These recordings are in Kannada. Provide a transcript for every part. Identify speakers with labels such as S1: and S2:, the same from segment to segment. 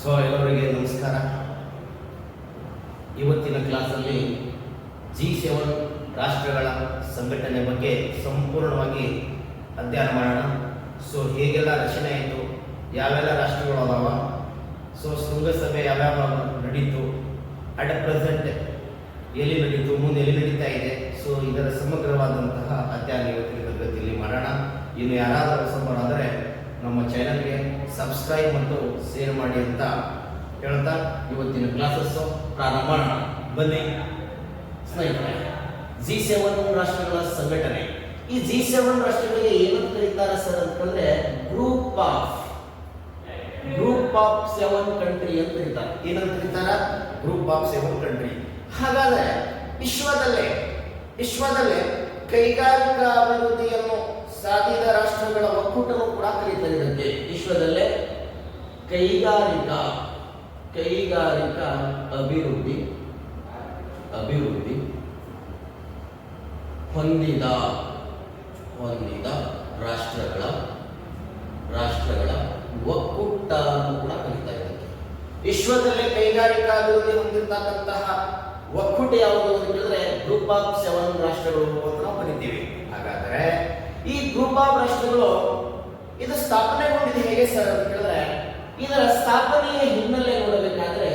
S1: ಎಲ್ಲರಿಗೆ ನಮಸ್ಕಾರ. ಇವತ್ತಿನ ಕ್ಲಾಸಲ್ಲಿ G7 ರಾಷ್ಟ್ರಗಳ ಸಂಘಟನೆ ಬಗ್ಗೆ ಸಂಪೂರ್ಣವಾಗಿ ಅಧ್ಯಯನ ಮಾಡೋಣ. ಹೇಗೆಲ್ಲ ರಚನೆ ಆಯಿತು, ಯಾವೆಲ್ಲ ರಾಷ್ಟ್ರಗಳು ಅದಾವ, ಶೃಂಗಸಭೆ ಯಾವ್ಯಾವ ನಡೀತು, ಅಟ್ ಪ್ರೆಸೆಂಟ್ ಎಲ್ಲಿ ನಡೀತು, ಮುಂದೆ ಎಲ್ಲಿ ನಡೀತಾ ಇದೆ. ಇದರ ಸಮಗ್ರವಾದಂತಹ ಅಧ್ಯಯನ ಇವತ್ತಿನ ತರಗತಿಯಲ್ಲಿ ಮಾಡೋಣ. ಇನ್ನು ಯಾರಾದರೂ ಹೊಸಬರಾದರೆ ನಮ್ಮ ಚಾನಲ್ಗೆ ಸಬ್ಸ್ಕ್ರೈಬ್ ಮತ್ತು ಶೇರ್ ಮಾಡಿ ಅಂತ ಹೇಳ್ತಾ ಇವತ್ತಿನ ಕ್ಲಾಸಸ್ ಪ್ರಾರಂಭ ಮಾಡೋಣ. ಬನ್ನಿ ಸ್ನೇಹಿತರೆ, G7 ರಾಷ್ಟ್ರಗಳ ಸಂಘಟನೆ. ಈ G7 ರಾಷ್ಟ್ರಗಳಿಗೆ ಏನಂತ ಕರೀತಾರೆ ಸರ್ ಅಂತಂದ್ರೆ ಗ್ರೂಪ್ ಆಫ್ 7 ಕಂಟ್ರಿ ಅಂತ ಕರೀತಾರೆ. ಏನಂತ ಕರೀತಾರ? Group of 7 country. ಹಾಗಾದ್ರೆ ವಿಶ್ವದಲ್ಲೇ ಕೈಗಾರಿಕಾ ಅಭಿವೃದ್ಧಿಯನ್ನು ಸಾಧಿಸಿದ ರಾಷ್ಟ್ರಗಳ ಒಕ್ಕೂಟವನ್ನು ಕೂಡ ಕರೀತಾರೆ. ಇದಕ್ಕೆ ವಿಶ್ವದಲ್ಲೇ ಕೈಗಾರಿಕಾ ಅಭಿವೃದ್ಧಿ ಹೊಂದಿದ ರಾಷ್ಟ್ರಗಳ ಒಕ್ಕೂಟ ಕೂಡ ಕರೀತಾರೆ. ವಿಶ್ವದಲ್ಲೇ ಕೈಗಾರಿಕಾ ಅಭಿವೃದ್ಧಿ ಹೊಂದಿರತಕ್ಕಂತಹ ಒಕ್ಕೂಟ ಯಾವುದು ಅಂತ ಹೇಳಿದ್ರೆ ಗ್ರೂಪ್ ಆಫ್ 7 ರಾಷ್ಟ್ರಗಳು ಅಂತ ನಾವು ಕರಿತೀವಿ. ಹಾಗಾದ್ರೆ ಈ ಗ್ರೂಪ್ ಆಫ್ ರಾಷ್ಟ್ರಗಳು ಇದು ಸ್ಥಾಪನೆಗೊಂಡಿದೆ ಹೇಗೆ ಸರ್ ಅಂತ ಹೇಳಿದ್ರೆ, ಇದರ ಸ್ಥಾಪನೆಯ ಹಿನ್ನೆಲೆ ನೋಡಬೇಕಾದ್ರೆ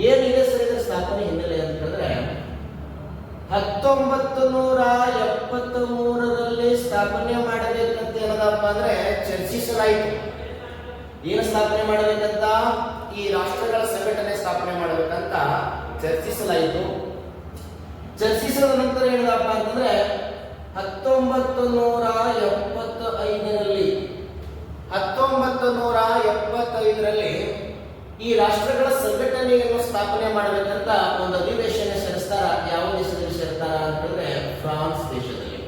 S1: ಏನಿದೆ ಸರ್? ಇದರ ಸ್ಥಾಪನೆ ಹಿನ್ನೆಲೆ ಅಂತ ಹೇಳಿದ್ರೆ 1973ರಲ್ಲಿ ಸ್ಥಾಪನೆ ಮಾಡಬೇಕಂತ ಏನದಪ್ಪ ಅಂದ್ರೆ ಚರ್ಚಿಸಲಾಯಿತು. ಏನು ಸ್ಥಾಪನೆ ಮಾಡಬೇಕಂತ? ಈ ರಾಷ್ಟ್ರಗಳ ಸಂಘಟನೆ ಸ್ಥಾಪನೆ ಮಾಡಬೇಕಂತ ಚರ್ಚಿಸಲಾಯಿತು. ಚರ್ಚಿಸಿದ ನಂತರ ಏನದಪ್ಪ ಅಂತಂದ್ರೆ 1975ರಲ್ಲಿ ಈ ರಾಷ್ಟ್ರಗಳ ಸಂಘಟನೆಯನ್ನು ಸ್ಥಾಪನೆ ಮಾಡಬೇಕಂತ ಒಂದು ಅಧಿವೇಶನ ಸೇರಿಸ್ತಾರ. ಯಾವ ದೇಶದಲ್ಲಿ ಸೇರ್ತಾರ ಅಂತಂದ್ರೆ ಫ್ರಾನ್ಸ್ ದೇಶದಲ್ಲಿ.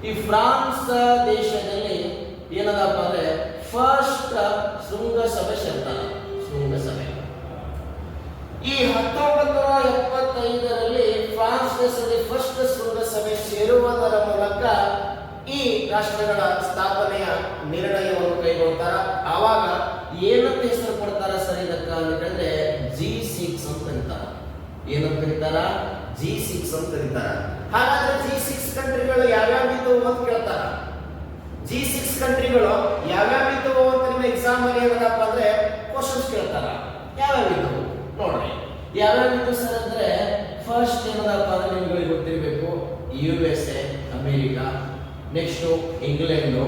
S1: ಈ ಫ್ರಾನ್ಸ್ ದೇಶದಲ್ಲಿ ಏನದಪ್ಪ ಅಂದ್ರೆ ಫಸ್ಟ್ ಶೃಂಗಸಭೆ ಸೇರ್ತಾರ. ಈ 1975ರಲ್ಲಿ ಫ್ರಾನ್ಸ್ ದೇಶದಲ್ಲಿ ಫಸ್ಟ್ ಶೃಂಗಸಭೆ ಸೇರುವುದರ ಮೂಲಕ ಈ ರಾಷ್ಟ್ರಗಳ ಸ್ಥಾಪನೆಯ ನಿರ್ಣಯವನ್ನು ಕೈಗೊಳ್ತಾರ. ಆವಾಗ ಏನಂತ ಹೆಸರು ಕೊಡ್ತಾರ ಸರ್ ಇದಕ್ಕ ಅಂತಂದ್ರೆ G6 ಅಂತ ಕರೀತಾರ. ಏನಂತ ಕರೀತಾರ? G6 ಅಂತ ಕರೀತಾರ. ಹಾಗಾದ್ರೆ G6 ಕಂಟ್ರಿಗಳು ಯಾವ್ಯಾವಿದ್ದು ಅಂತ ಕೇಳ್ತಾರ. G6 ಕಂಟ್ರಿಗಳು ಯಾವ್ಯಾವಿದ್ದು ಅಂತ ನಿಮ್ಮ ಎಕ್ಸಾಮ್ ಅಲ್ಲಿ ಏನದಪ್ಪ ಅಂದ್ರೆ ಕ್ವಶನ್ಸ್ ಕೇಳ್ತಾರ. ಯಾವ್ಯಾವಿದ್ದು ನೋಡ್ರಿ. ಯಾವ್ಯಾವಿದ್ದು ಸರ್ ಅಂದ್ರೆ ಫಸ್ಟ್ ಏನದಪ್ಪ ಅಂದ್ರೆ ನಿಮ್ಗೆ ಗೊತ್ತಿರಬೇಕು USA America, next England,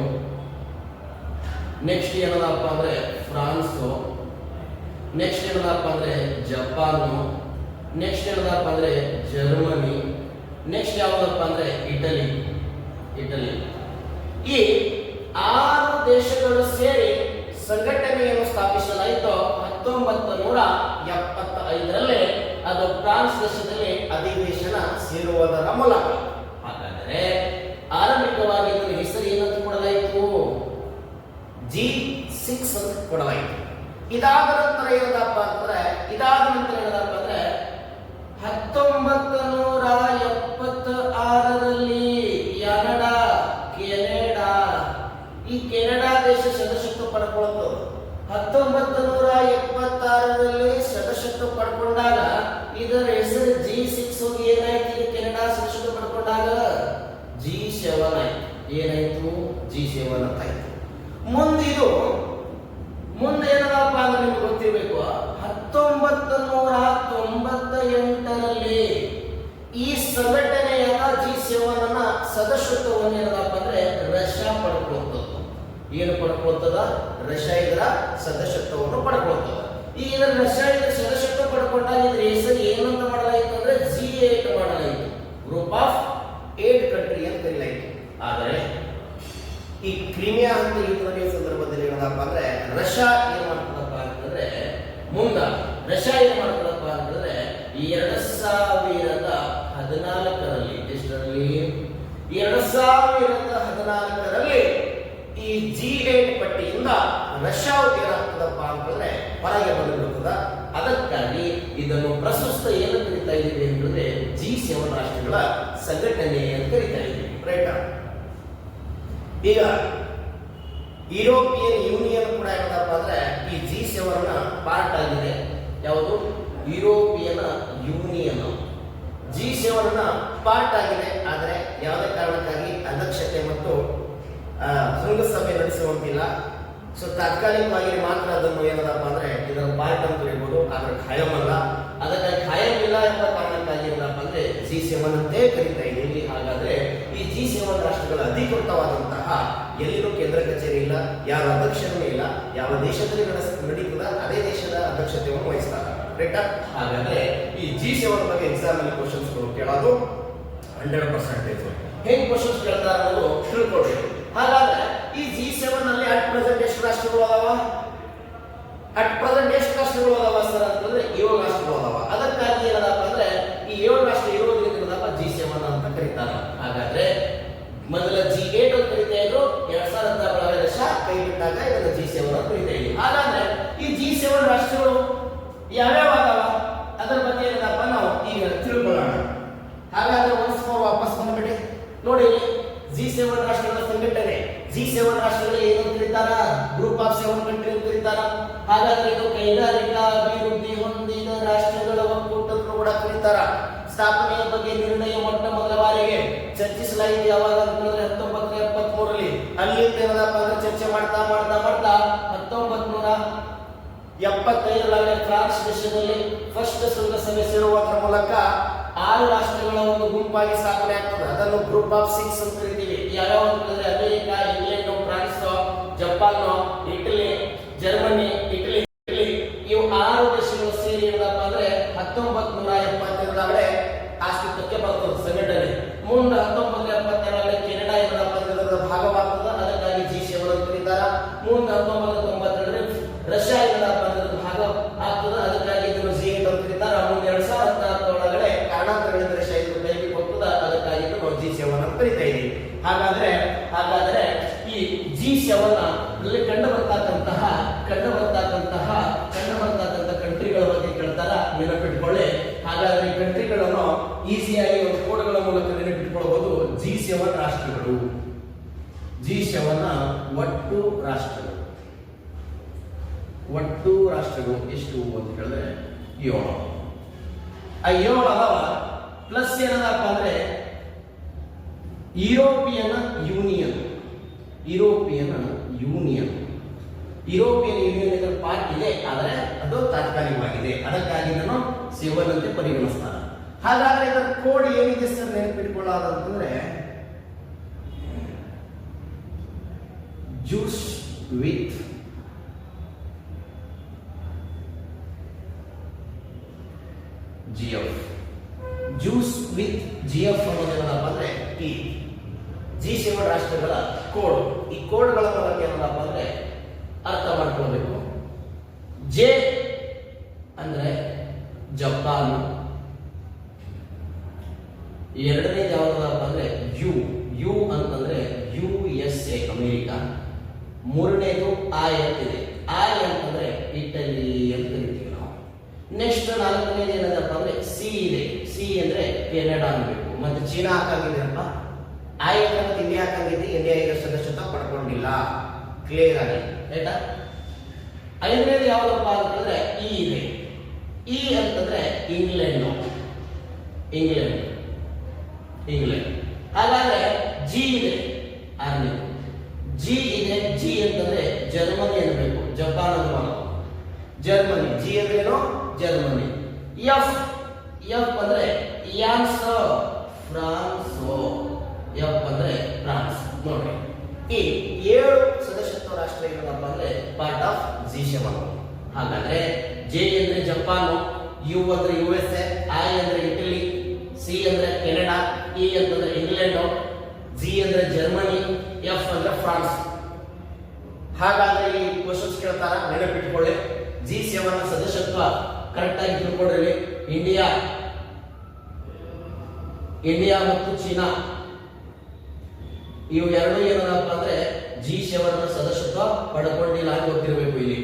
S1: next ಏನದಪ್ಪ ಅಂದ್ರೆ ಫ್ರಾನ್ಸ್, ನೆಕ್ಸ್ಟ್ ಏನದಪ್ಪ ಅಂದ್ರೆ ಜಪಾನ್, ನೆಕ್ಸ್ಟ್ ಏನದಪ್ಪ ಅಂದ್ರೆ ಜರ್ಮನಿ, ನೆಕ್ಸ್ಟ್ ಯಾವ್ದಪ್ಪ ಅಂದ್ರೆ ಇಟಲಿ. ಈ 6 ದೇಶಗಳು ಸೇರಿ ಸಂಘಟನೆಯನ್ನು ಸ್ಥಾಪಿಸಲಾಯಿತು 1975ರಲ್ಲಿ. ಅದು ಫ್ರಾನ್ಸ್ ದೇಶದಲ್ಲಿ ಅಧಿವೇಶನ ಸೇರುವುದರ ಮೂಲಕ. ಹಾಗಾದರೆ ಆರಂಭಿಕವಾಗಿ ಇದರ ಹೆಸರು ಏನಂತ ಕೊಡಲಾಯಿತು? G6 ಅಂತ ಕೊಡಲಾಯಿತು. ಇದಾದ ನಂತರ ಏನದಪ್ಪ ಅಂದ್ರೆ 1976ರಲ್ಲಿ ಕೆನಡಾ ದೇಶ ಸದಸ್ಯತ್ವ ಪಡ್ಕೊಳ್ಳೋದು. 1976ರಲ್ಲಿ ಸದಸ್ಯತ್ವ ಪಡ್ಕೊಂಡಾಗ ಇದರ ಹೆಸರು G6 ಹೋಗಿ ಏನಾಯ್ತು? ಕೆನಡಾ ಸದಸ್ಯತ್ವ ಪಡ್ಕೊಂಡಾಗ G7 ಆಯ್ತು. ಏನಾಯ್ತು? G7 ಅಂತ ಆಯ್ತು. ಮುಂದೆ ಏನದಪ್ಪ ಅಂದ್ರೆ ನಿಮ್ಗೆ ಗೊತ್ತಿರಬೇಕು 1998ರಲ್ಲಿ ಈ ಸಂಘಟನೆಯ G7 ನ ಸದಸ್ಯತ್ವವನ್ನು ಏನದಪ್ಪ ಅಂದ್ರೆ ರಷ್ಯಾ ಪಡ್ಕೊಳ್ತದ. ಏನು ಪಡ್ಕೊಳ್ತದ? ರಷ್ಯಾ ಇದರ ಸದಸ್ಯತ್ವವನ್ನು ಪಡ್ಕೊಳ್ತದ. ಈ ರಷ್ಯಾ ಇದರ ಸದಸ್ಯತ್ವ ಪಡ್ಕೊಂಡಾಗ ಇದ್ರ ಹೆಸರು ಏನಂತ ಮಾಡಲಾಯಿತು ಅಂದ್ರೆ G8 ಮಾಡಲಾಯಿತು. ಗ್ರೂಪ್ ಆಫ್ 8 ಕಂಟ್ರಿ ಅಂತ ಕರೆಯಲಾಯಿತು. ಆದರೆ ಈ ಕ್ರಿಮಿಯಾ ಅಂತ ಯುದ್ಧದ ಸಂದರ್ಭದಲ್ಲಿ ಏನದಪ್ಪ ಅಂದ್ರೆ ರಷ್ಯಾ ಏನ್ ಮಾಡ್ತದಪ್ಪ ಅಂತಂದ್ರೆ ರಷ್ಯಾ ಏನ್ ಮಾಡ್ತದಪ್ಪ ಅಂತಂದ್ರೆ 2014ರಲ್ಲಿ ಈ G8 ಪಟ್ಟಿಯಿಂದ ರಷ್ಯಾ ಏನಾಗ್ತದಪ್ಪ ಅಂತಂದ್ರೆ ಹೊರಗೆ ಬಂದಿರುತ್ತದ. ಅದಕ್ಕಾಗಿ ಇದನ್ನು ಪ್ರಸ್ತುತ ಏನು ಕರೀತಾ ಇದ್ದೀವಿ ಅಂತಂದ್ರೆ G7 ರಾಷ್ಟ್ರಗಳ ಸಂಘಟನೆ ಅಂತ ಕರೀತಾ ಇದ್ದೀವಿ. ರೈಟ್? ಈಗ ಯುರೋಪಿಯನ್ ಯೂನಿಯನ್ ಕೂಡ ಏನಪ್ಪ ಅಂದ್ರೆ ಈ G7 ನ ಪಾರ್ಟ್ ಆಗಿದೆ. ಯಾವುದು? ಯುರೋಪಿಯನ್ ಯೂನಿಯನ್ G7 ನ ಪಾರ್ಟ್ ಆಗಿದೆ. ಆದರೆ ಯಾವುದೇ ಕಾರಣಕ್ಕಾಗಿ ಅಧ್ಯಕ್ಷತೆ ಮತ್ತು ಶೃಂಗಸಭೆ ನಡೆಸುವಂತಿಲ್ಲ. ಸೊ ತಾತ್ಕಾಲಿಕವಾಗಿ ಮಾತ್ರ ಅದನ್ನು ಏನದಪ್ಪ ಅಂದ್ರೆ ಇದರ ಪಾರ್ಟ್ ಅಂತ ಕರೀಬಹುದು, ಆದ್ರೆ ಖಾಯಂ ಅಲ್ಲ. ಅದಕ್ಕಾಗಿ ಖಾಯಂ ಇಲ್ಲ ಎಂಬ ಕಾರಣಕ್ಕಾಗಿ ಏನಪ್ಪ ಅಂದ್ರೆ G7 ಅಂತೇ ಕರೀತಾ ಇದ್ದೀವಿ. ಹಾಗಾದ್ರೆ ಈ G7 ರಾಷ್ಟ್ರಗಳ ಅಧಿಕೃತವಾದಂತಹ ಎಲ್ಲಿನೂ ಕೇಂದ್ರ ಕಚೇರಿ ಇಲ್ಲ, ಯಾವ ಅಧ್ಯಕ್ಷನೂ ಇಲ್ಲ, ಯಾವ ದೇಶದಲ್ಲಿ ನಡೀತದ ಅದೇ ದೇಶದ ಅಧ್ಯಕ್ಷತೆಯನ್ನು ವಹಿಸ್ತಾರೆ. ಕರೆಕ್ಟಾ? ಹಾಗಾದ್ರೆ ಈ G7 ಬಗ್ಗೆ ಎಕ್ಸಾಮ್ ಅಲ್ಲಿ ಕ್ವಶನ್ಸ್ ಕೇಳೋದು 100%. ಹೇಗೆ ಕ್ವಶನ್ಸ್ ಕೇಳ್ತಾರೆ ಅನ್ನೋದು ತಿಳ್ಕೊಳ್ಬೇಕು. ಹಾಗಾದ್ರೆ ಈ G7 ನಲ್ಲಿ ಅಟ್ ಪ್ರೆಸೆಂಟ್ ಎಷ್ಟು ರಾಷ್ಟ್ರಗಳು ಅದಾವ? ಅಟ್ ಪ್ರೆಸೆಂಟ್ ಎಷ್ಟು ರಾಷ್ಟ್ರಗಳು ಅದಾವ ಸರ್ ಅಂತಂದ್ರೆ 7 ರಾಷ್ಟ್ರಗಳು ಅದಾವ. ಅದಕ್ಕಾಗಿ ಏನದಪ್ಪ ಅಂದ್ರೆ ಈ 7 ರಾಷ್ಟ್ರ ಇರೋದ್ರಿಂದ G7 ಅಂತ ಕರೀತಾರೆ. ಹಾಗಾದ್ರೆ ಮೊದಲ G8 ಅಂತ ಕರೀತಾ ಇದ್ರು, 2016 ವರ್ಷ ಕೈ ಬಿಟ್ಟಾಗ ಇದನ್ನ G7 ಅಂತ ಕರೀತಾ ಇದ್ವಿ. ಹಾಗಾದ್ರೆ ಈ G7 ರಾಷ್ಟ್ರಗಳು ಯಾವ್ಯಾವ ಅದಾವ ಅದರ ಬಗ್ಗೆ ಏನದಪ್ಪ ನಾವು ಈಗ ತಿಳ್ಕೊಳ್ಳೋಣ. ಹಾಗಾದ್ರೆ ಒನ್ಸ್ ಮೋರ್ ವಾಪಸ್ ಬಂದ್ಬಿಡಿ ನೋಡಿ. G7 ರಾಷ್ಟ್ರಗಳ ಸಂಘಟನೆ, G7 ರಾಷ್ಟ್ರಗಳು ಏನಂತ ಕರೀತಾರ? ಗ್ರೂಪ್ ಆಫ್ 7 ಕಂಟ್ರಿ ಅಂತ ಕರೀತಾರ. ಹಾಗಾದ್ರೆ ಇದು ಕೈಗಾರಿಕಾ ಅಭಿವೃದ್ಧಿ ಹೊಂದಿದ ರಾಷ್ಟ್ರಗಳ ಒಕ್ಕೂಟ ಅಂತ ಕೂಡ ಕರೀತಾರ. ಸ್ಥಾಪನೆಯ ಬಗ್ಗೆ ನಿರ್ಣಯ ಮೊಟ್ಟ ಮೊದಲ ಬಾರಿಗೆ ಚರ್ಚಿಸಲಾಗಿದೆ ಯಾವಾಗ ಅಂತಂದ್ರೆ 1973ರಲ್ಲಿ. ಅಲ್ಲಿಂದ ಏನದಪ್ಪ ಅಂದ್ರೆ ಚರ್ಚೆ ಮಾಡ್ತಾ 1975ರಲ್ಲಿ ಫ್ರಾನ್ಸ್ ದೇಶದಲ್ಲಿ ಫಸ್ಟ್ ಶೃಂಗಸಭೆ ಸೇರುವುದರ ಮೂಲಕ 6 ರಾಷ್ಟ್ರಗಳ ಒಂದು ಗುಂಪಾಗಿ ಸ್ಥಾಪನೆ ಆಗ್ತದೆ. ಅದನ್ನು ಗ್ರೂಪ್ ಆಫ್ 6 ಅಂತ ಕರಿತೀವಿ. ಯಾವ್ಯಾವ ಅಂತಂದ್ರೆ America, England, France, Japan, Italy, Germany, Italy ಇವು 6 ದೇಶಗಳು ಸೇರಿ ಏನಪ್ಪ ಅಂದ್ರೆ 1972ರಲ್ಲಿ ಅಸ್ತಿತ್ವಕ್ಕೆ ಬರ್ತದೆ ಸಂಘಟನೆ. ಮುಂದೆ 1972ರಲ್ಲಿ ಕೆನಡಾ ಏನಪ್ಪ ಅಂದ್ರೆ ಅದರ ಭಾಗವಾಗ್ತದೆ. ಅದಕ್ಕಾಗಿ G7 ಅಂತ ಕರೀತಾರ. ಮುಂದೆ 1992ರಲ್ಲಿ ರಷ್ಯಾ ಏನಪ್ಪ ಅಂದ್ರೆ ಭಾಗ ಆಗ್ತದೆ. ಅದಕ್ಕಾಗಿ ಇದನ್ನು G8 ಅಂತ ಕರೀತಾರ. ಮುಂದೆ 2014 ಒಳಗಡೆ ಕಾರಣಾಂತರಗಳಿಂದ ರಷ್ಯಾ ಇದು ಕೈಬಿಟ್ಟು ಹೋಗ್ತದೆ. ಅದಕ್ಕಾಗಿ ನಾವು G7 ಅಂತ ಕರೀತಾ ಇದ್ದೀವಿ. ಹಾಗಾದ್ರೆ ಈ G7 ನಲ್ಲಿ ಕಂಡು ಬರ್ತಕ್ಕಂತಹ ಕಂಟ್ರಿಗಳ ಬಗ್ಗೆ ಕೇಳ್ತಾರ, ನೆನಪಿಟ್ಕೊಳ್ಳಿ. ಹಾಗಾದ್ರೆ ಈ ಕಂಟ್ರಿಗಳನ್ನು ಈಸಿಯಾಗಿ ಒಂದು ಕೋಡ್ಗಳ ಮೂಲಕ ನೆನಪಿಟ್ಕೊಳ್ಳಬಹುದು. G7 ರಾಷ್ಟ್ರಗಳು, G7 ಒಟ್ಟು ರಾಷ್ಟ್ರಗಳು ಎಷ್ಟು ಅಂತ ಹೇಳಿದ್ರೆ 7. ಆ 7 ಅದಾವ. ಪ್ಲಸ್ ಏನದಪ್ಪ ಅಂದ್ರೆ ಯುರೋಪಿಯನ್ ಯೂನಿಯನ್ ಇದರ ಪಾರ್ಟ್ ಇದೆ, ಆದರೆ ಅದು ತಾತ್ಕಾಲಿಕವಾಗಿದೆ. ಅದಕ್ಕಾಗಿ ನಾನು 7 ಅಂತ ಪರಿಗಣಿಸ್ತಾರೆ. ಹಾಗಾದ್ರೆ ಇದರ ಕೋಡ್ ಏನಿದೆ ಸರ್ ನೆನಪಿಟ್ಕೊಳ್ಳೋದಂತಂದ್ರೆ ಜ್ಯೂಸ್ ವಿತ್ GF ಅನ್ನೋದೇನಪ್ಪ ಅಂದ್ರೆ ಈ G7 ರಾಷ್ಟ್ರಗಳ ಕೋಡ್. ಈ ಕೋಡ್ಗಳ ಮೂಲಕ ಏನಪ್ಪ ಅಂದ್ರೆ ಅರ್ಥ ಮಾಡ್ಕೊಳ್ಬೇಕು. J ಅಂದ್ರೆ ಜಪಾನ್, ಎರಡನೇದು ಯಾವ್ದಪ್ಪ ಅಂದ್ರೆ ಯು ಅಂತಂದ್ರೆ USA ಅಮೆರಿಕ, ಮೂರನೇದು I ಅಂತಿದೆ. I ಅಂತಂದ್ರೆ ಇಟಲಿ ಅಂತ ಕರಿತೀವಿ ನಾವು. ನೆಕ್ಸ್ಟ್ 4ನೇದು ಏನದಪ್ಪ ಅಂದ್ರೆ C ಇದೆ. C ಅಂದ್ರೆ ಕೆನಡಾ ಅನ್ಬೇಕು. ಮತ್ತೆ ಚೀನಾ ಹಾಕಂಗಿದೆಪ್ಪ. I ಅಂತ ಇಂಡಿಯಾ ಹಾಕಂಗಿದ್ದೆ. ಇಂಡಿಯಾ ಈಗ ಸದಸ್ಯತ್ವ ಪಡ್ಕೊಂಡಿಲ್ಲ. ಕ್ಲಿಯರ್ ಆಗಿ ಆಯ್ತಾ? 5ನೇದು ಯಾವ್ದಪ್ಪ ಅಂತಂದ್ರೆ E ಇದೆ. E ಅಂತಂದ್ರೆ ಇಂಗ್ಲೆಂಡ್. ಹಾಗಾದ್ರೆ G ಇದೆ. 6ನೇದು G ಇದೆ. G ಅಂತಂದ್ರೆ ಜರ್ಮನಿ ಅನ್ಬೇಕು. ಜಪಾನ್ ಅನ್ಬೇಕು. ಜರ್ಮನಿ. G ಅಂದ್ರೇನು? ಜರ್ಮನಿ. F ಅಂದ್ರೆ ಫ್ರಾನ್ಸ್. F ಅಂದ್ರೆ ಫ್ರಾನ್ಸ್. ನೋಡ್ರಿ, ಈ 7 ಸದಸ್ಯತ್ವ ರಾಷ್ಟ್ರ ಏನಪ್ಪ ಅಂದ್ರೆ ಪಾರ್ಟ್ ಆಫ್ G7. ಹಾಗಾದ್ರೆ J ಅಂದ್ರೆ ಜಪಾನ್, U ಅಂದ್ರೆ USA, I ಅಂದ್ರೆ ಇಟಲಿ, C ಅಂದ್ರೆ ಕೆನಡಾ, E ಅಂತಂದ್ರೆ ಇಂಗ್ಲೆಂಡ್, G ಅಂದ್ರೆ ಜರ್ಮನಿ, F ಅಂದ್ರೆ ಫ್ರಾನ್ಸ್. ಹಾಗಾದ್ರೆ ಈ ಕ್ವಶನ್ಸ್ ಕೇಳ್ತಾರ, ನೆನಪಿಟ್ಕೊಳ್ಳಿ. G7 ಸದಸ್ಯತ್ವ ಕರೆಕ್ಟ್ ಆಗಿ ತಿಳ್ಕೊಡ್ರಿ. ಇಂಡಿಯಾ ಮತ್ತು ಚೀನಾ ಇವು ಎರಡು ಏನಪ್ಪ ಅಂದ್ರೆ G7 ಸದಸ್ಯತ್ವ ಪಡ್ಕೊಂಡಿಲ್ಲ ಅಂತ ಗೊತ್ತಿರಬೇಕು. ಇಲ್ಲಿ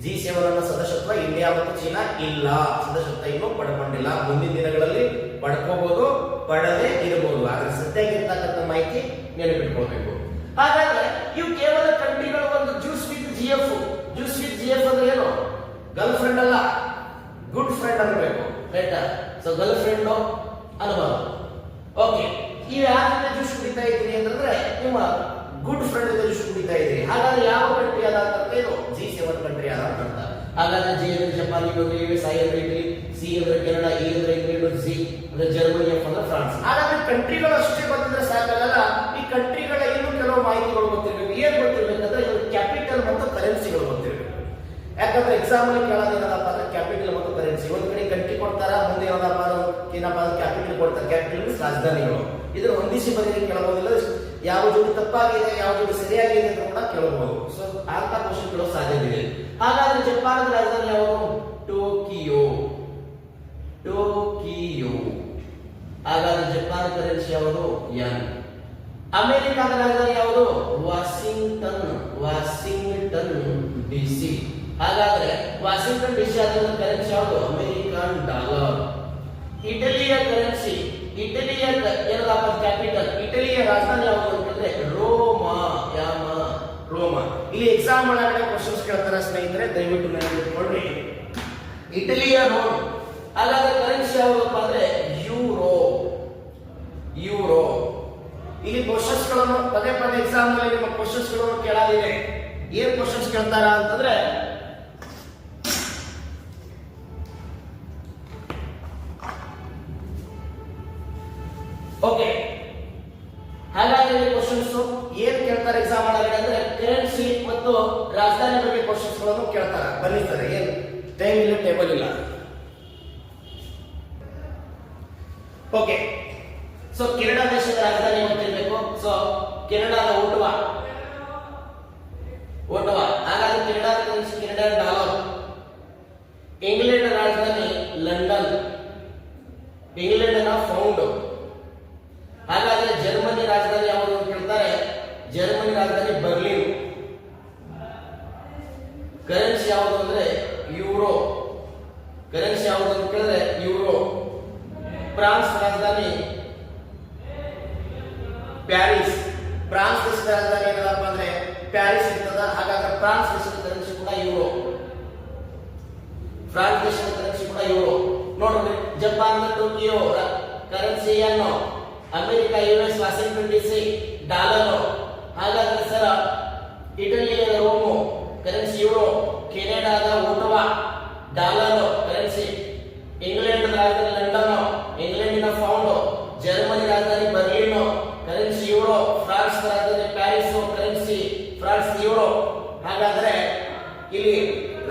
S1: G7 ಸದಸ್ಯತ್ವ ಇಂಡಿಯಾ ಮತ್ತು ಚೀನಾ ಇಲ್ಲ, ಸದಸ್ಯತ್ವ ಇನ್ನೂ ಪಡ್ಕೊಂಡಿಲ್ಲ. ಮುಂದಿನ ದಿನಗಳಲ್ಲಿ ಪಡ್ಕೋಬಹುದು, ಪಡದೇ ಇರಬಹುದು. ಆದ್ರೆ ಸದ್ಯಕ್ಕೆ ಇರ್ತಕ್ಕಂಥ ಮಾಹಿತಿ ನೆನಪಿಟ್ಕೊಳ್ಬೇಕು. ಹಾಗಾದ್ರೆ ಇವು ಕೇವಲ ಕಂಟ್ರಿಗಳು. ಒಂದು juice with GF. Juice with GF ಅಂದ್ರೆ ಏನು? ಗರ್ಲ್ ಫ್ರೆಂಡ್ ಅಲ್ಲ, ಗುಡ್ ಫ್ರೆಂಡ್ ಅನ್ನಬೇಕು. ರೈಟಾ? ಸೊ ಗರ್ಲ್ ಫ್ರೆಂಡ್ ಅನ್ಬೋದು. ಓಕೆ, ನೀವು ಯಾರ ಜೊತೆ ಜ್ಯೂಸ್ ಕುಡಿತಾ ಇದ್ದೀರಿ ಅಂತಂದ್ರೆ ನಿಮ್ಮ ಗುಡ್ ಫ್ರೆಂಡ್ ಜೊತೆ ಜ್ಯೂಸ್ ಕುಡಿತಾ ಇದ್ದೀರಿ. ಹಾಗಾದ್ರೆ ಯಾವ ಕಂಟ್ರಿ ಅದ ಅಂತ ಇದು G7 ಕಂಟ್ರಿ ಅದ ಅಂತ. ಹಾಗಾದ್ರೆ ಜಿ ಅಂದ್ರೆ ಜಪಾನ್, ಯುಎಸ್, ಐ ಅಂದ್ರೆ ಇಟಲಿ, ಸಿ ಅಂದ್ರೆ ಕೆನಡಾ, ಇ ಅಂದ್ರೆ ಇಂಗ್ಲೆಂಡ್, ಸಿ ಅಂದ್ರೆ ಜರ್ಮನಿ, ಎಫ್ ಅಂದ್ರೆ ಫ್ರಾನ್ಸ್. ಹಾಗಾದ್ರೆ ಕಂಟ್ರಿಗಳು ಅಷ್ಟೇ ಗೊತ್ತಿದ್ರೆ ಸಾಕಾಗಲ್ಲ. ಈ ಕಂಟ್ರಿಗಳ ಇನ್ನೂ ಕೆಲವು ಮಾಹಿತಿಗಳು ಗೊತ್ತಿರಬೇಕು. ಏನ್ ಗೊತ್ತಿರ್ಬೇಕಂದ್ರೆ ಇವ್ರ ಕ್ಯಾಪಿಟಲ್ ಮತ್ತು ಕರೆನ್ಸಿಗಳು ಗೊತ್ತಿರಬೇಕು. ಯಾಕಂದ್ರೆ ಎಕ್ಸಾಮ್ ಅಲ್ಲಿ ಕೇಳೋದೇನಪ್ಪ ಅಂದ್ರೆ ಕ್ಯಾಪಿಟಲ್ ಮತ್ತು ಕರೆನ್ಸಿ. ಒಂದ್ ಕಡೆ ಕಂಟ್ರಿ ಕೊಡ್ತಾರ, ಮುಂದೆ ಏನಪ್ಪ ಕ್ಯಾಪಿಟಲ್ ಕೊಡ್ತಾರೆ. ಕ್ಯಾಪಿಟಲ್ ಮೀನ್ಸ್ ರಾಜಧಾನಿಗಳು. ಇದನ್ನ ಹೊಂದಿಸಿ ಬರೆಯಲಿಕ್ಕೆ ಕೇಳಬಹುದಿಲ್ಲ. ಯಾವ ಜೋಡಿ ತಪ್ಪಾಗಿದೆ, ಯಾವ ಜೋಡಿ ಸರಿಯಾಗಿದೆ ಅಂತ ಕೂಡ ಕೇಳಬಹುದು. ಸೊ ಅಂತ ಕ್ವಶನ್ ಕೇಳೋ ಸಾಧ್ಯತೆ ಇದೆ. ಹಾಗಾದ್ರೆ ಜಪಾನದ ರಾಜಧಾನಿ ಯಾವುದು? ಟೋಕಿಯೋ. ಟೋಕಿಯೋ. ಹಾಗಾದ್ರೆ ಜಪಾನ್ ಕರೆನ್ಸಿ ಯಾವುದು? ಯನ್. ಅಮೆರಿಕಾದ ರಾಜಧಾನಿ ಯಾವುದು? ವಾಷಿಂಗ್ಟನ್. Washington DC. ಹಾಗಾದ್ರೆ ವಾಷಿಂಗ್ಟನ್ ಡಿಸಿ ಆದ ಕರೆನ್ಸಿ ಯಾವುದು? American dollar. ಇಟಲಿಯ ಕರೆನ್ಸಿ, ಇಟಲಿಯ ಏನದಪ್ಪ ಕ್ಯಾಪಿಟಲ್, ಇಟಲಿಯ ರಾಜಧಾನಿ ಯಾವುದು ಅಂತಂದ್ರೆ ರೋಮಾ. ಯಾಮ ರೋಮಾ. ಇಲ್ಲಿ ಎಕ್ಸಾಮ್ ಒಳಗಡೆ ಕ್ವಶನ್ಸ್ ಕೇಳ್ತಾರೆ ಸ್ನೇಹಿತರೆ, ದಯವಿಟ್ಟು ನೆನಪಿಟ್ಕೊಳ್ಳಿ. ಇಟಲಿಯ ರೋಮ್. ಹಾಗಾದ್ರೆ ಕರೆನ್ಸಿ ಯಾವುದಪ್ಪ ಅಂದ್ರೆ ಯೂರೋ. ಯೂರೋ. ಇಲ್ಲಿ ಕ್ವಶನ್ಸ್ ಗಳನ್ನು ಪದೇ ಪದೇ ಎಕ್ಸಾಮ್ ನಲ್ಲಿ ನಿಮ್ಮ ಕ್ವಶನ್ಸ್ ಗಳನ್ನು ಕೇಳಲಿದೆ. ಏನ್ ಕ್ವಶನ್ಸ್ ಕೇಳ್ತಾರ ಅಂತಂದ್ರೆ ಓಕೆ, ಹಾಗಾದ್ರೆ ಕ್ವಶನ್ಸ್ ಏನ್ ಕೇಳ್ತಾರೆ ಎಕ್ಸಾಮ್ ಒಳಗಡೆ ಅಂದ್ರೆ ಕರೆನ್ಸಿ ಮತ್ತು ರಾಜಧಾನಿ ಬಗ್ಗೆ ಕ್ವಶನ್ಸ್ ಗಳನ್ನು ಕೇಳ್ತಾರೆ. ಬಂದಿರ್ತಾರೆ. ಏನ್ ಟೈಮ್ ಇಲ್ಲ, ಟೇಬಲ್ ಇಲ್ಲ. ಓಕೆ, ಸೊ ಕೆನಡಾ ದೇಶದ ರಾಜಧಾನಿ ಗೊತ್ತಿರಬೇಕು. ಸೊ ಕೆನಡಾದ ಓಟವಾ. ಓಟವಾ. ಹಾಗಾದ್ರೆ ಕೆನಡಾದ ಕರೆನ್ಸಿ ಕೆನಡಾ ಡಾಲರ್. ಇಂಗ್ಲೆಂಡ್ ರಾಜಧಾನಿ ಲಂಡನ್. ಇಂಗ್ಲೆಂಡ್ ನ ಪೌಂಡ್. ಹಾಗಾದ್ರೆ ಜರ್ಮನಿ ರಾಜಧಾನಿ ಯಾವುದು ಅಂತ ಕೇಳ್ತಾರೆ. ಜರ್ಮನಿ ರಾಜಧಾನಿ ಬರ್ಲಿನ್. ಕರೆನ್ಸಿ ಯಾವುದು ಅಂದ್ರೆ ಯೂರೋ. ಕರೆನ್ಸಿ ಯಾವುದು ಅಂತ ಕೇಳಿದ್ರೆ ಯೂರೋ. ಫ್ರಾನ್ಸ್ ರಾಜಧಾನಿ ಪ್ಯಾರಿಸ್. ಫ್ರಾನ್ಸ್ ದೇಶದ ರಾಜಧಾನಿ ಏನಪ್ಪ ಅಂದ್ರೆ ಪ್ಯಾರಿಸ್ ಇರ್ತದ. ಹಾಗಾದ್ರೆ ಫ್ರಾನ್ಸ್ ದೇಶದ ಕರೆನ್ಸಿ ಕೂಡ ಯೂರೋ. ಫ್ರಾನ್ಸ್ ದೇಶದ ಕರೆನ್ಸಿ ಕೂಡ ಯೂರೋ. ನೋಡ್ರಿ, ಜಪಾನ್ ಟೋಕಿಯೋ ಕರೆನ್ಸಿ ಏನು? America, US, Washington DC dollar. ಹಾಗಾದ್ರೆ ಸರ್ ಇಟಲಿಯ ರೋಮು ಕರೆನ್ಸಿ ಯೂರೋ. ಕೆನಡಾದ ಓಟವಾ ಡಾಲರ್ ಕರೆನ್ಸಿ. ಇಂಗ್ಲೆಂಡ್ ರಾಜಧಾನಿ ಲಂಡನ್, ಇಂಗ್ಲೆಂಡಿನ ಪೌಂಡ್. ಜರ್ಮನಿ ರಾಜಧಾನಿ ಬರ್ಲಿನ್, ಕರೆನ್ಸಿ ಯೂರೋ. ಫ್ರಾನ್ಸ್ ರಾಜಧಾನಿ ಪ್ಯಾರಿಸ್, ಕರೆನ್ಸಿ ಫ್ರಾನ್ಸ್ ಯೂರೋ. ಹಾಗಾದ್ರೆ ಇಲ್ಲಿ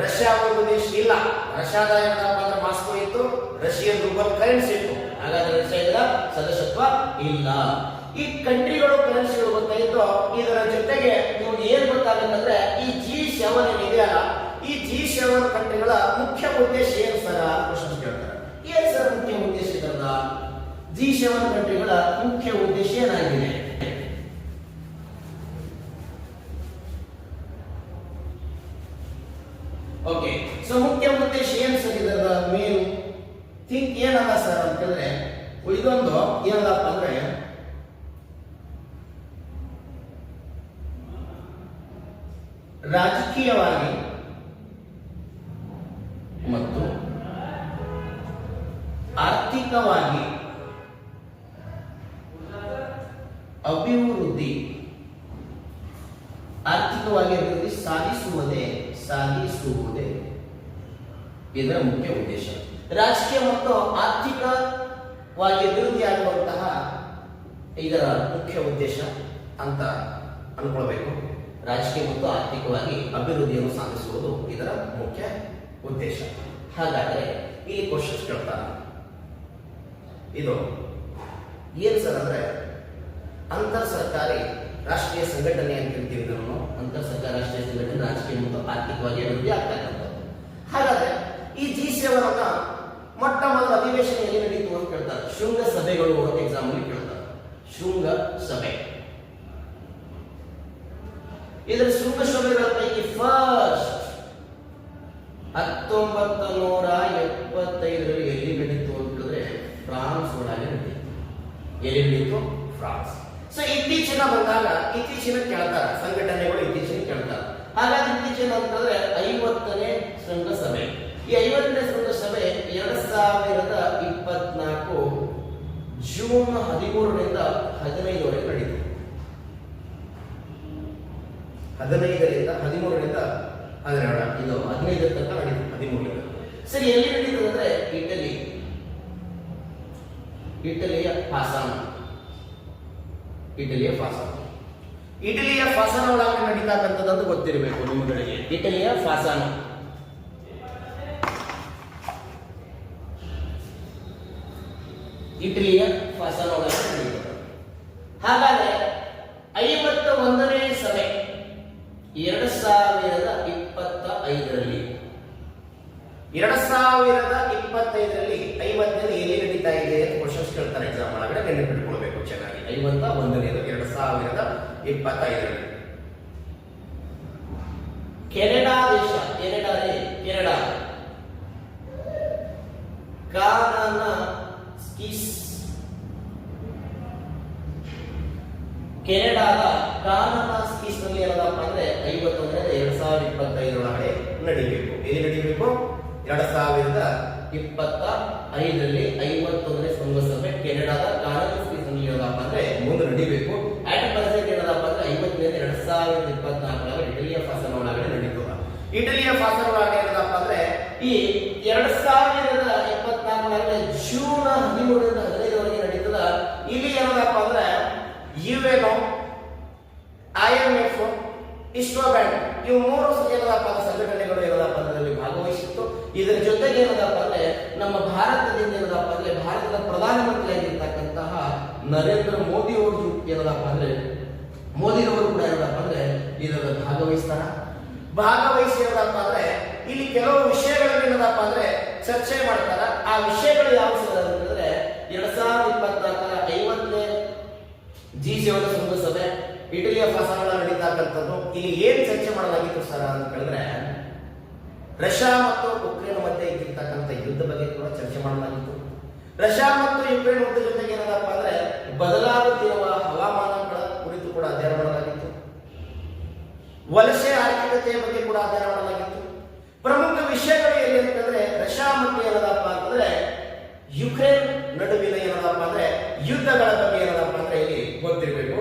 S1: ರಷ್ಯಾ ಒಂದು ದೇಶ ಇಲ್ಲ. ರಷ್ಯಾದ ಏನಪ್ಪ ಅಂದ್ರೆ ಮಾಸ್ಕೋ ಇತ್ತು, ರಷ್ಯನ್ ರೂಬಲ್ ಕರೆನ್ಸಿ ಇತ್ತು. ಹಾಗಾದ್ರೆ ರಷ್ಯಾದ ಸದಸ್ಯತ್ವ ಇಲ್ಲ. ಈ ಕಂಟ್ರಿಗಳು ಕರೆನ್ಸಿಗಳು ಗೊತ್ತಾಯಿತು. ಇದರ ಜೊತೆಗೆ ನಿಮ್ಗೆ ಏನ್ ಗೊತ್ತಾಗಬೇಕಂದ್ರೆ ಈ G7 ಏನಿದೆಯಲ್ಲ, ಈ G7 ಕಂಟ್ರಿಗಳ ಮುಖ್ಯ ಉದ್ದೇಶ ಏನು ಸರ್? ಕ್ವಶನ್ ಕೇಳ್ತಾರೆ. ಏನ್ ಸರ್ ಮುಖ್ಯ ಉದ್ದೇಶ ಇದರದ? G7 ಕಂಟ್ರಿಗಳ ಮುಖ್ಯ ಉದ್ದೇಶ ಏನಾಗಿದೆ? ಓಕೆ, ಸೊ ಮುಖ್ಯ ಉದ್ದೇಶ ಏನ್ ಸರ್ ಇದರ ಮೇನ್ ಥಿಂಕ್ ಏನಲ್ಲ ಸರ್ ಅಂತಂದ್ರೆ ಇದೊಂದು ಏನಲ್ಲಪ್ಪ ಅಂದ್ರೆ ರಾಜಕೀಯವಾಗಿ ಮತ್ತು ಆರ್ಥಿಕವಾಗಿ ಅಭಿವೃದ್ಧಿ ಸಾಧಿಸುವುದೇ ಇದರ ಮುಖ್ಯ ಉದ್ದೇಶ. ರಾಜಕೀಯ ಮತ್ತು ಆರ್ಥಿಕವಾಗಿ ಅಭಿವೃದ್ಧಿಯಾಗುವಂತಹ ಇದರ ಮುಖ್ಯ ಉದ್ದೇಶ ಅಂತ ಅನ್ಕೊಳ್ಬೇಕು. ರಾಜಕೀಯ ಮತ್ತು ಆರ್ಥಿಕವಾಗಿ ಅಭಿವೃದ್ಧಿಯನ್ನು ಸಾಧಿಸುವುದು ಇದರ ಮುಖ್ಯ ಉದ್ದೇಶ. ಹಾಗಾದ್ರೆ ಈ ಕ್ವಶನ್ಸ್ ಕೇಳ್ತಾರ. ಇದು ಏನ್ ಸರ್ ಅಂದ್ರೆ ಅಂತರ್ ಸರ್ಕಾರಿ ರಾಷ್ಟ್ರೀಯ ಸಂಘಟನೆ ಅಂತ ಹೇಳ್ತೀವಿ ನಾವು. ಅಂತರ್ ಸರ್ಕಾರಿ ರಾಷ್ಟ್ರೀಯ ಸಂಘಟನೆ ರಾಜಕೀಯ ಮತ್ತು ಆರ್ಥಿಕವಾಗಿ ಅಭಿವೃದ್ಧಿ ಆಗ್ತಕ್ಕಂಥದ್ದು. ಹಾಗಾದ್ರೆ ಈ G7 ಅನ್ನ ಮೊಟ್ಟ ಮೊದಲ ಅಧಿವೇಶನ ಎಲ್ಲಿ ನಡೀತು ಅಂತ ಕೇಳ್ತಾರೆ. ಶೃಂಗ ಸಭೆಗಳು ಅಂತ ಎಕ್ಸಾಮ್ ಅಲ್ಲಿ ಕೇಳ್ತಾರೆ. ಶೃಂಗ ಸಭೆ. ಇದರ ಶೃಂಗ ಸಭೆಗಳ ಪೈಕಿ ಫಸ್ಟ್ 1975 ಎಲ್ಲಿ ನಡೀತು ಅಂತ ಹೇಳಿದ್ರೆ ಫ್ರಾನ್ಸ್ ಒಳಗೆ ನಡೀತು. ಎಲ್ಲಿ ನಡೀತು? ಫ್ರಾನ್ಸ್. ಸೊ ಇತ್ತೀಚಿನ ಬಂದಾಗ ಇತ್ತೀಚಿನ ಕೇಳ್ತಾರ, ಸಂಘಟನೆಗಳು ಇತ್ತೀಚಿನ ಕೇಳ್ತಾರ. ಹಾಗಾಗಿ ಇತ್ತೀಚಿನ ಅಂತಂದ್ರೆ 50ನೇ ಶೃಂಗಸಭೆ. ಈ 50ನೇ ಶೃಂಗಸಭೆ 2024 ಜೂನ್ 13ರಿಂದ 15ರವರೆಗೆ ನಡೀತು. 15ರಿಂದ 13ರಿಂದ 17 ಇದು 15 ತನಕ ನಡೀತು. 13 ಸರಿ, ಎಲ್ಲಿ ನಡೀತದೆ ಅಂದ್ರೆ ಇಟಲಿಯ ಫಾಸಾನ. ಇಟಲಿಯ ಫಾಸಾನ ಒಳಗೆ ನಡೀತಕ್ಕಂಥದ್ದು ಗೊತ್ತಿರಬೇಕು ನಿಮ್ಮಗಳಿಗೆ. ಇಟಲಿಯ ಫಾಸಾನ ಒಳಗೆ ನಡೀತದೆ. ಹಾಗಾದ್ರೆ 51ನೇ ಸಭೆ 2025ರಲ್ಲಿ 50ನೇ ಎಲ್ಲಿ ನಡೀತಾ ಇದೆ ಅಂತ ಕ್ವಶನ್ಸ್ ಕೇಳ್ತಾರೆ ಎಕ್ಸಾಮ್ ಒಳಗಡೆ, ನೆನಪಿಟ್ಕೊಳ್ಬೇಕು ಚೆನ್ನಾಗಿ. 51ನೇದು 2025ರಲ್ಲಿ ಕೆನಡಾ ದೇಶ, ಕೆನಡಾ ಕೆನಡಾದ ಕಾನನಾಸ್ಕಿಸ್ ನಲ್ಲಿ ಏನದಪ್ಪ ಅಂದ್ರೆ 51ರಿಂದ 2025 ಒಳಗಡೆ ನಡೀಬೇಕು. ಎಲ್ಲಿ ನಡೀಬೇಕು? 2025ರಲ್ಲಿ 51ನೇ ಶೃಂಗಸಭೆ ಕೆನಡಾದ ಕಾನನಾಸ್ಕಿಸ್ ನಲ್ಲಿ ಏನದಪ್ಪ ಅಂದ್ರೆ ಮುಂದೆ ನಡೀಬೇಕು. ಆಟ್ ಪ್ರೆಸೆಂಟ್ ಏನದಪ್ಪ ಅಂದ್ರೆ 50ನೇ 2024 ಒಳಗಡೆ ಇಟಲಿಯ ಫಾಸನ ಒಳಗಡೆ ನಡೀತದ. ಇಟಲಿಯ ಫಾಸನ ಒಳಗಡೆ ಏನದಪ್ಪ ಅಂದ್ರೆ ಈ 2024 ಒಳಗಡೆ ಜೂನ್ 13ರಿಂದ 15ರವರೆಗೆ ನಡೀತದ. ಇಲ್ಲಿ ಏನದಪ್ಪ ಅಂದ್ರೆ ಯುಎನ್ಒ, IMF, ಇಸ್ರೋ ಬ್ಯಾಂಕ್ ಇವು 3 ಏನದಪ್ಪ ಸಂಘಟನೆಗಳು ಏನದಪ್ಪ ಅಂದ್ರೆ ಭಾಗವಹಿಸಿತ್ತು. ಇದರ ಜೊತೆಗೆ ಏನದಪ್ಪ ಅಂದ್ರೆ ನಮ್ಮ ಭಾರತದಿಂದ ಏನದಪ್ಪ ಅಂದ್ರೆ ಭಾರತದ ಪ್ರಧಾನಮಂತ್ರಿಯಾಗಿರ್ತಕ್ಕಂತಹ ನರೇಂದ್ರ ಮೋದಿ ಅವರು ಏನದಪ್ಪ ಅಂದ್ರೆ ಮೋದಿರವರು ಕೂಡ ಏನದಪ್ಪ ಅಂದ್ರೆ ಇದರ ಭಾಗವಹಿಸಿ ಏನದಪ್ಪ ಅಂದ್ರೆ ಇಲ್ಲಿ ಕೆಲವು ವಿಷಯಗಳನ್ನು ಏನದಪ್ಪ ಅಂದ್ರೆ ಚರ್ಚೆ ಮಾಡ್ತಾರ. ಆ ವಿಷಯಗಳು ಯಾವ ಅಂತಂದ್ರೆ 2024ರ 50ನೇ G7 ಶೃಂಗಸಭೆ ಇಟಲಿಯ ಫಾಸಾನ ನಡೀತಕ್ಕಂಥದ್ದು. ಇಲ್ಲಿ ಏನ್ ಚರ್ಚೆ ಮಾಡಲಾಗಿತ್ತು ಸರ್ ಅಂತ ಕೇಳಿದ್ರೆ, ರಷ್ಯಾ ಮತ್ತು ಉಕ್ರೇನ್ ಮಧ್ಯೆ ಇದ್ದಿರ್ತಕ್ಕಂಥ ಯುದ್ಧ ಬಗ್ಗೆ ಕೂಡ ಚರ್ಚೆ ಮಾಡಲಾಗಿತ್ತು. ರಷ್ಯಾ ಮತ್ತು ಯುಕ್ರೇನ್ ಯುದ್ಧ ಜೊತೆಗೆ ಏನದಪ್ಪ ಅಂದ್ರೆ ಬದಲಾಗುತ್ತಿರುವ ಹವಾಮಾನಗಳ ಕುರಿತು ಕೂಡ ಅಧ್ಯಯನ ಮಾಡಲಾಗಿತ್ತು. ವಲಸೆ ಆರ್ಥಿಕತೆಯ ಬಗ್ಗೆ ಕೂಡ ಅಧ್ಯಯನ ಮಾಡಲಾಗಿತ್ತು. ಪ್ರಮುಖ ವಿಷಯಗಳು ಎಲ್ಲಿ ಅಂತಂದ್ರೆ ರಷ್ಯಾ ಮತ್ತು ಏನದಪ್ಪ ಅಂತಂದ್ರೆ ಯುಕ್ರೇನ್ ನಡುವಿನ ಏನದಪ್ಪ ಅಂದ್ರೆ ಯುದ್ಧಗಳ ಬಗ್ಗೆ ಏನದಪ್ಪ ಅಂದ್ರೆ ಇಲ್ಲಿ ಗೊತ್ತಿರಬೇಕು.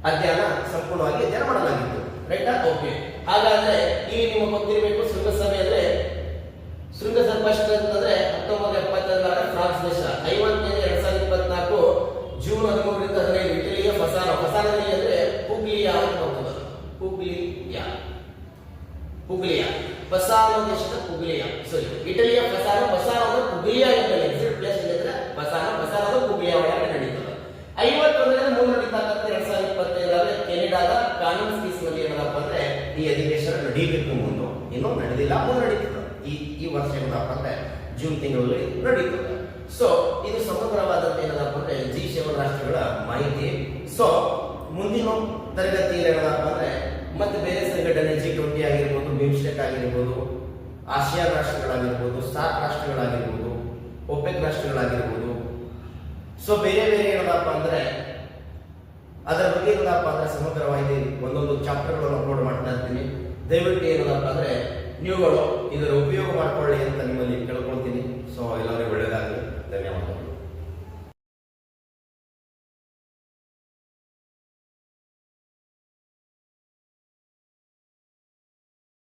S1: ಅಧ್ಯಯನ ಸಂಪೂರ್ಣವಾಗಿ ಅಧ್ಯಯನ ಮಾಡಲಾಗಿತ್ತು. ರೈಟಾ? ಓಕೆ. ಹಾಗಾದ್ರೆ ಇಲ್ಲಿ ನಿಮಗೆ ಗೊತ್ತಿರಬೇಕು ಶೃಂಗಸಭೆ ಅಂದ್ರೆ ಶೃಂಗಸಭೆ ಫಸ್ಟ್ ಅಂತಂದ್ರೆ 1972 ಫ್ರಾನ್ಸ್ ದೇಶ. 50ನೇ 2024 ಜೂನ್ 13ರಿಂದ 15 ಇಟಲಿಯ ಫಸಾನದಲ್ಲಿ ಅಂದ್ರೆ ಪುಗ್ಲಿಯಾ ಅಂತ ಬರ್ತದೆ. ಪುಗ್ಲಿಯಾ ಫಸಾನ ದೇಶದ ಪುಗ್ಲಿಯಾ. ಸಾರಿ, ಇಟಲಿಯ ಫಸಾನ ಅಂದ್ರೆ ಪುಗ್ಲಿಯಾ ಎಂಬ ಎಕ್ಸಿಟ್ ಪ್ಲೇಸ್ ಇದ್ರೆ ಫಸಾನ ಪುಗ್ಲಿಯಾ ಒಳಗೆ ನಡೀತದೆ. 51ರಿಂದ 3 ನಡೀತಕ್ಕಂಥ 2025ರಲ್ಲಿ ಕೆನಡಾದ ಕಾನನಾಸ್ಕಿಸ್ ನಲ್ಲಿ ಏನದಪ್ಪ ಅಂದ್ರೆ ಈ ಅಧಿವೇಶನ ನಡೀಬೇಕು. ಮುಂದೆ ಇನ್ನೂ ನಡೆದಿಲ್ಲ, ಮುಂದೆ ನಡೀತದೆ. ಈ ವರ್ಷ ಏನದಪ್ಪ ಅಂದ್ರೆ ಜೂನ್ ತಿಂಗಳಲ್ಲಿ ನಡೀತದೆ. ಸೊ ಇದು ಸಮಗ್ರವಾದಂತ ಏನದಪ್ಪ ಅಂದ್ರೆ G7 ರಾಷ್ಟ್ರಗಳ ಮಾಹಿತಿ. ಸೊ ಮುಂದಿನ ತರಗತಿಯಲ್ಲಿ ಏನದಪ್ಪ ಅಂದ್ರೆ ಮತ್ತೆ ಬೇರೆ ಸಂಘಟನೆ G20 ಆಗಿರ್ಬೋದು, ಬಿಮ್ಸ್ಟೆಕ್ ಆಗಿರ್ಬೋದು, ಆಸಿಯಾನ್ ರಾಷ್ಟ್ರಗಳಾಗಿರ್ಬೋದು, ಸಾರ್ಕ್ ರಾಷ್ಟ್ರಗಳಾಗಿರ್ಬೋದು, ಒಪೆಕ್ ರಾಷ್ಟ್ರಗಳಾಗಿರ್ಬೋದು, ಸೊ ಬೇರೆ ಏನದಪ್ಪ ಅಂದ್ರೆ ಅದರ ಬಗ್ಗೆ ಏನದಪ್ಪ ಅಂದ್ರೆ ಸಮಗ್ರವಾಗಿ ಒಂದೊಂದು ಚಾಪ್ಟರ್ಗಳನ್ನು ಅಪ್ಲೋಡ್ ಮಾಡ್ತಾ ಇರ್ತೀನಿ. ದಯವಿಟ್ಟು ಏನದಪ್ಪ ಅಂದ್ರೆ ನೀವುಗಳು ಇದರ ಉಪಯೋಗ ಮಾಡ್ಕೊಳ್ಳಿ ಅಂತ ನಿಮ್ಮಲ್ಲಿ ಕೇಳ್ಕೊಳ್ತೀನಿ. ಸೊ ಎಲ್ಲರಿಗೂ ಒಳ್ಳೆಯದಾಗಲಿ. ಧನ್ಯವಾದಗಳು.